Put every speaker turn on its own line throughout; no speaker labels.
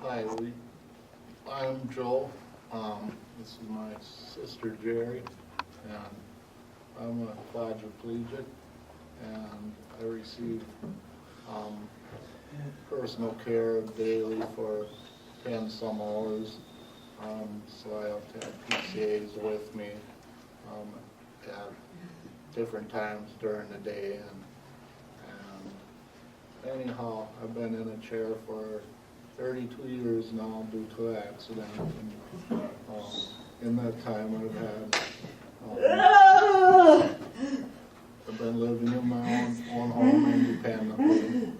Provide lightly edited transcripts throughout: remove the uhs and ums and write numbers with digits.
Hi, I'm Joe. This is my sister Gerry, and I'm a quadriplegic, and I receive personal care daily for 10 some hours. So I have to have PCAs with me at different times during the day, and anyhow, I've been in a chair for 32 years now due to an accident. And, in that time I've been living in my own home independently.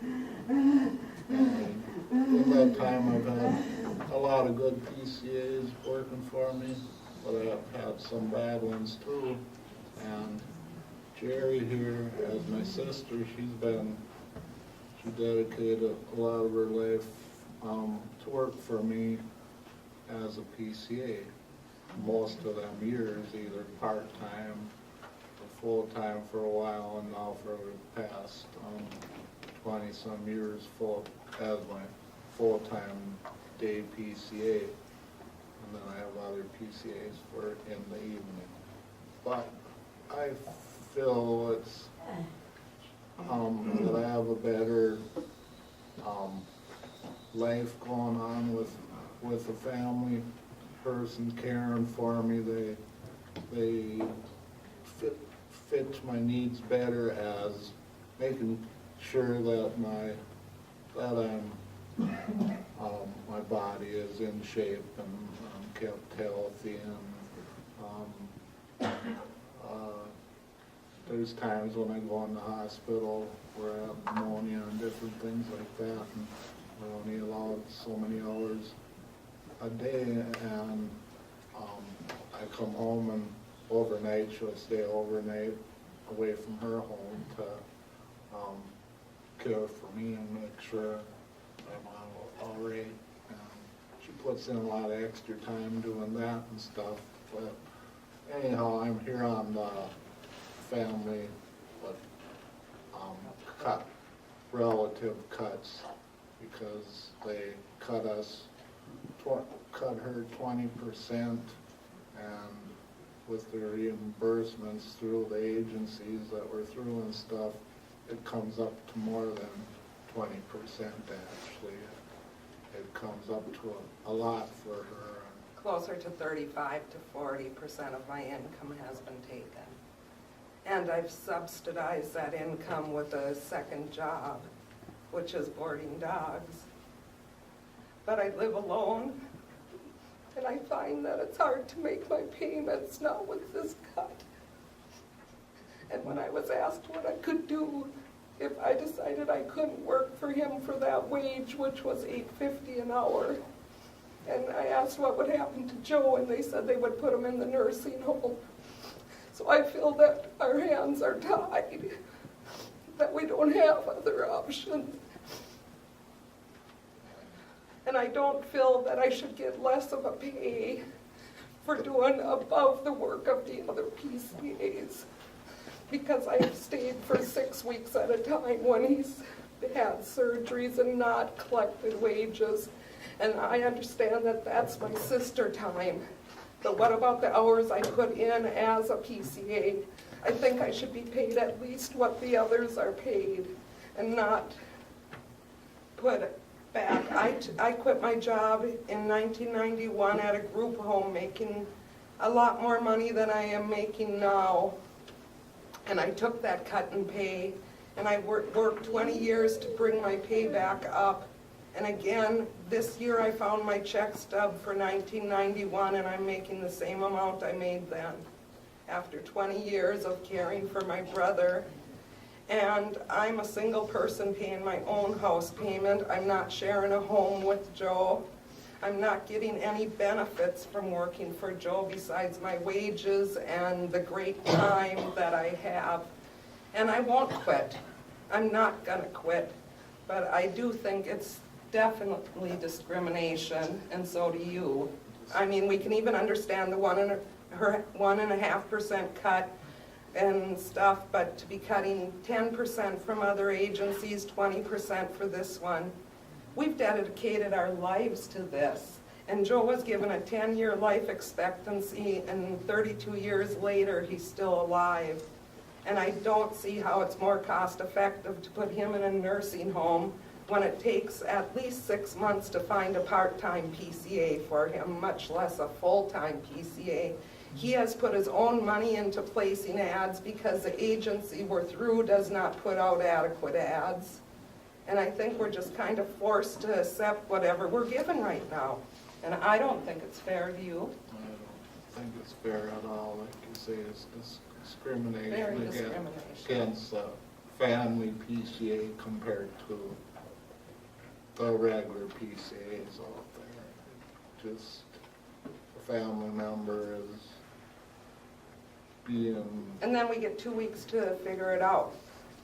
And in that time I've had a lot of good PCAs working for me, but I've had some bad ones too. And Gerry here, as my sister, she dedicated a lot of her life to work for me as a PCA. Most of them years, either part-time or full-time for a while, and now for the past 20-some years as my full-time day PCA. And then I have other PCAs for in the evening. But I feel it's that I have a better life going on with a family person caring for me. They fit my needs better as making sure that my body is in shape and kept healthy, and there's times when I go in the hospital where I have pneumonia and different things like that, and we're only allowed so many hours a day, and I come home and overnight, she'll stay overnight away from her home to care for me and make sure I'm all right. She puts in a lot of extra time doing that and stuff, but anyhow, I'm here on the family with relative cuts, because they cut her 20%, and with the reimbursements through the agencies that we're through and stuff, it comes up to more than 20% actually. It comes up to a lot for her.
Closer to 35 to 40% of my income has been taken. And I've subsidized that income with a second job, which is boarding dogs. But I live alone, and I find that it's hard to make my payments now with this cut. And when I was asked what I could do if I decided I couldn't work for him for that wage, which was $8.50 an hour, and I asked what would happen to Joe, and they said they would put him in the nursing home. So I feel that our hands are tied, that we don't have other options. And I don't feel that I should get less of a pay for doing above the work of the other PCAs, because I have stayed for 6 weeks at a time when he's had surgeries and not collected wages. And I understand that that's my sister time. But what about the hours I put in as a PCA? I think I should be paid at least what the others are paid, and not put it back. I quit my job in 1991 at a group home, making a lot more money than I am making now. And I took that cut in pay, and I worked 20 years to bring my pay back up. And again, this year I found my check stub for 1991, and I'm making the same amount I made then, after 20 years of caring for my brother. And I'm a single person paying my own house payment. I'm not sharing a home with Joe. I'm not getting any benefits from working for Joe besides my wages and the great time that I have. And I won't quit. I'm not gonna quit. But I do think it's definitely discrimination, and so do you. I mean, we can even understand the 1.5% cut and stuff, but to be cutting 10% from other agencies, 20% for this one, We've dedicated our lives to this. And Joe was given a 10-year life expectancy, and 32 years later, he's still alive. And I don't see how it's more cost-effective to put him in a nursing home when it takes at least 6 months to find a part-time PCA for him, much less a full-time PCA. He has put his own money into placing ads because the agency we're through does not put out adequate ads. And I think we're just kind of forced to accept whatever we're given right now. And I don't think it's fair to you.
I don't think it's fair at all. Like you say, it's discrimination
Very discrimination.
against family PCA compared to the regular PCAs out there. Just a family member is being...
And then we get 2 weeks to figure it out.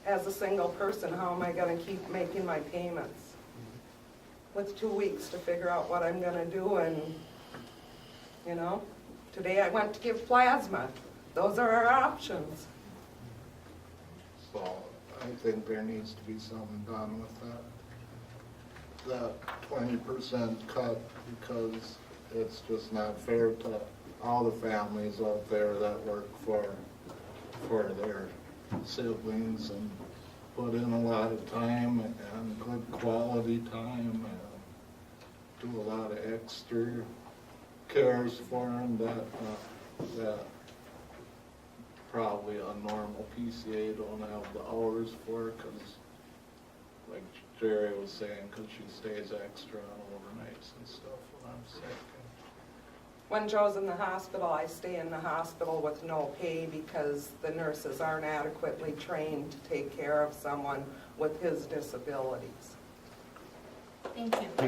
As a single person, how am I going to keep making my payments? With 2 weeks to figure out what I'm going to do, and, you know, today I went to give plasma. Those are our options.
So I think there needs to be something done with that 20% cut, because it's just not fair to all the families out there that work for their siblings and put in a lot of time and good quality time and do a lot of extra cares for them that probably a normal PCA don't have the hours for, because like Gerry was saying, because she stays extra on overnights and stuff when I'm sick.
When Joe's in the hospital, I stay in the hospital with no pay because the nurses aren't adequately trained to take care of someone with his disabilities.
Thank you.